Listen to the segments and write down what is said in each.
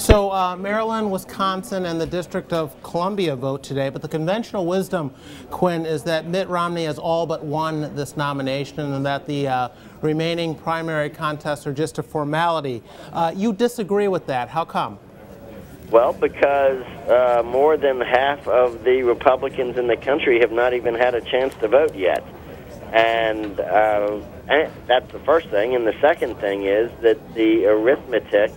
So Maryland, Wisconsin, and the District of Columbia vote today, but the conventional wisdom, Quinn, is that Mitt Romney has all but won this nomination and that the remaining primary contests are just a formality. You disagree with that. How come? Well, because more than half of the Republicans in the country have not even had a chance to vote yet. And that's the first thing. And the second thing is that the arithmetic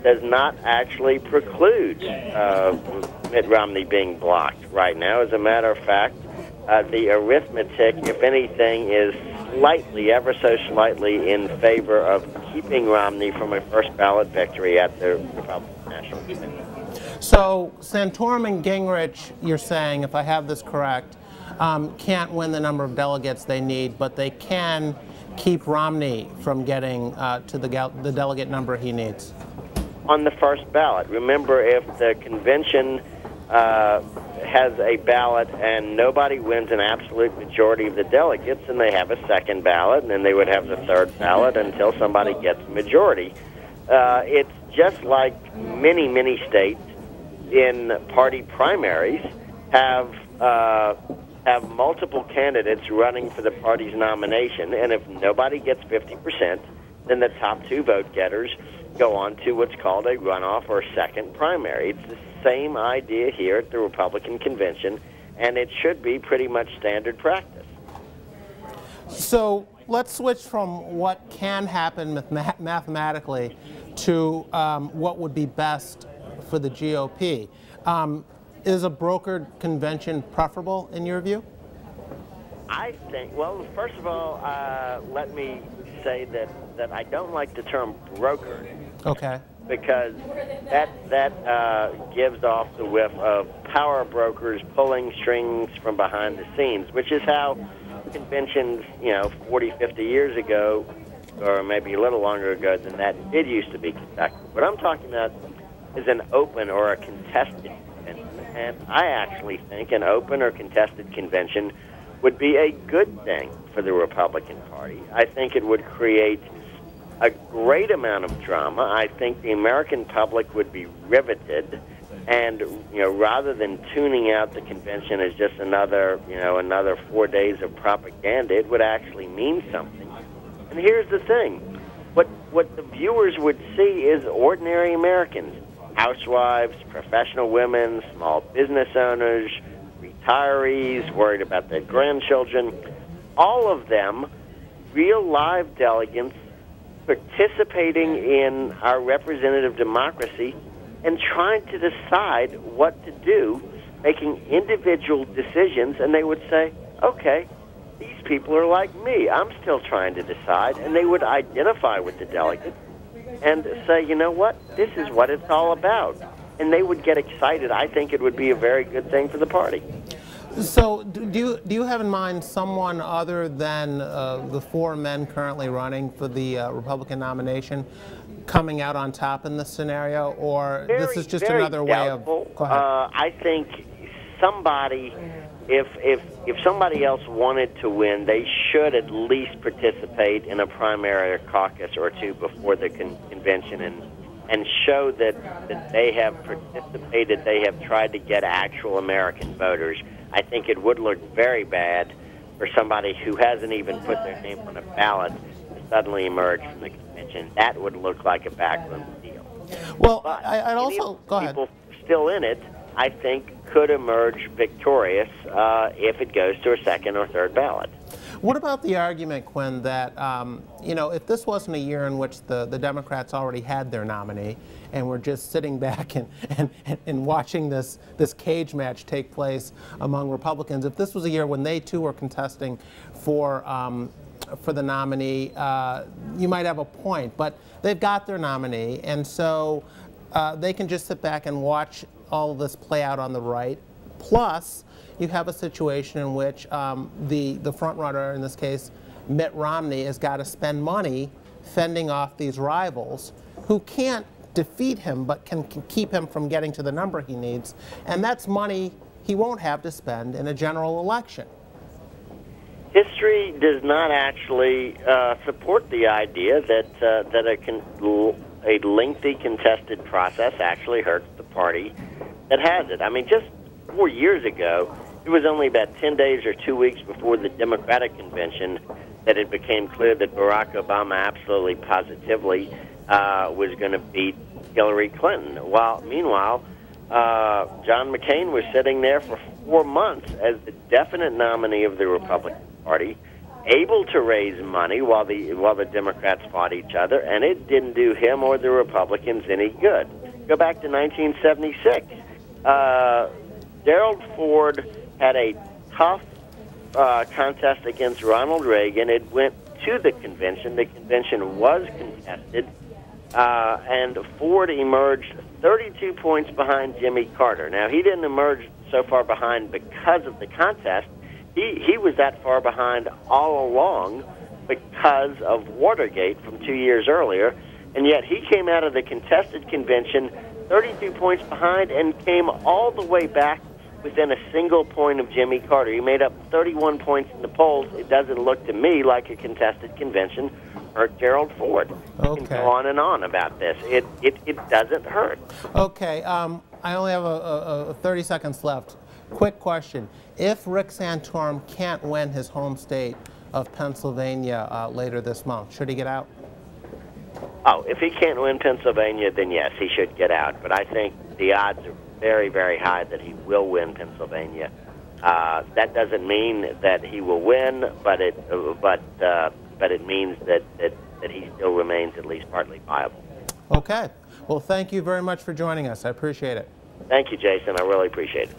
does not actually preclude Mitt Romney being blocked right now. As a matter of fact, the arithmetic, if anything, is slightly, ever so slightly, in favor of keeping Romney from a first ballot victory at the Republican National Convention. So Santorum and Gingrich, you're saying, if I have this correct, can't win the number of delegates they need, but they can keep Romney from getting to the delegate number he needs. On the first ballot. Remember, if the convention has a ballot and nobody wins an absolute majority of the delegates, and they have a second ballot, and then they would have the third ballot until somebody gets a majority. It's just like many, many states in party primaries have multiple candidates running for the party's nomination, and if nobody gets 50%, then the top two vote getters go on to what's called a runoff or second primary. It's the same idea here at the Republican convention, and it should be pretty much standard practice. So let's switch from what can happen mathematically to what would be best for the GOP. Is a brokered convention preferable in your view? I think, well, first of all, let me say that I don't like the term brokered. Okay. Because that gives off the whiff of power brokers pulling strings from behind the scenes, which is how conventions, 40, 50 years ago, or maybe a little longer ago than that, did used to be conducted. What I'm talking about is an open or a contested convention. And I actually think an open or contested convention would be a good thing for the Republican Party. I think it would create a great amount of drama. I think the American public would be riveted, and rather than tuning out the convention as just another 4 days of propaganda, it would actually mean something. And here's the thing: what the viewers would see is ordinary Americans, housewives, professional women, small business owners, retirees worried about their grandchildren, all of them real live delegates participating in our representative democracy and trying to decide what to do, making individual decisions, and they would say, okay, these people are like me. I'm still trying to decide, and they would identify with the delegate and say, you know what, this is what it's all about. And they would get excited. I think it would be a very good thing for the party. So do you have in mind someone other than the four men currently running for the Republican nomination coming out on top in this scenario, or this is just another way of... Go ahead. I think somebody, if somebody else wanted to win, they should at least participate in a primary or caucus or two before the convention and show that they have participated, they have tried to get actual American voters. I think it would look very bad for somebody who hasn't even put their name on a ballot to suddenly emerge from the convention. That would look like a backroom deal. Well, but I'd also... Go ahead. People still in it, I think, could emerge victorious if it goes to a second or third ballot. What about the argument, Quinn, that if this wasn't a year in which the Democrats already had their nominee and were just sitting back and watching this cage match take place among Republicans, if this was a year when they too were contesting for the nominee, you might have a point. But they've got their nominee, and so they can just sit back and watch all of this play out on the right. Plus, you have a situation in which the front runner, in this case, Mitt Romney, has got to spend money fending off these rivals who can't defeat him but can keep him from getting to the number he needs. And that's money he won't have to spend in a general election. History does not actually support the idea that a lengthy contested process actually hurts the party that has it. I mean, just 4 years ago, it was only about 10 days or 2 weeks before the Democratic convention that it became clear that Barack Obama absolutely positively was going to beat Hillary Clinton. Meanwhile, John McCain was sitting there for 4 months as the definite nominee of the Republican Party, able to raise money while the Democrats fought each other, and it didn't do him or the Republicans any good. Go back to 1976. Gerald Ford had a tough contest against Ronald Reagan. It went to the convention. The convention was contested, and Ford emerged 32 points behind Jimmy Carter. Now, he didn't emerge so far behind because of the contest. He was that far behind all along because of Watergate from 2 years earlier, and yet he came out of the contested convention 32 points behind and came all the way back within a single point of Jimmy Carter. He made up 31 points in the polls. It doesn't look to me like a contested convention hurt Gerald Ford. Okay. You can go on and on about this. It doesn't hurt. Okay. I only have 30 seconds left. Quick question. If Rick Santorum can't win his home state of Pennsylvania later this month, should he get out? Oh, if he can't win Pennsylvania, then yes, he should get out. But I think the odds are very, very high that he will win Pennsylvania. That doesn't mean that he will win, but it means that he still remains at least partly viable. Okay. Well, thank you very much for joining us. I appreciate it. Thank you, Jason. I really appreciate it.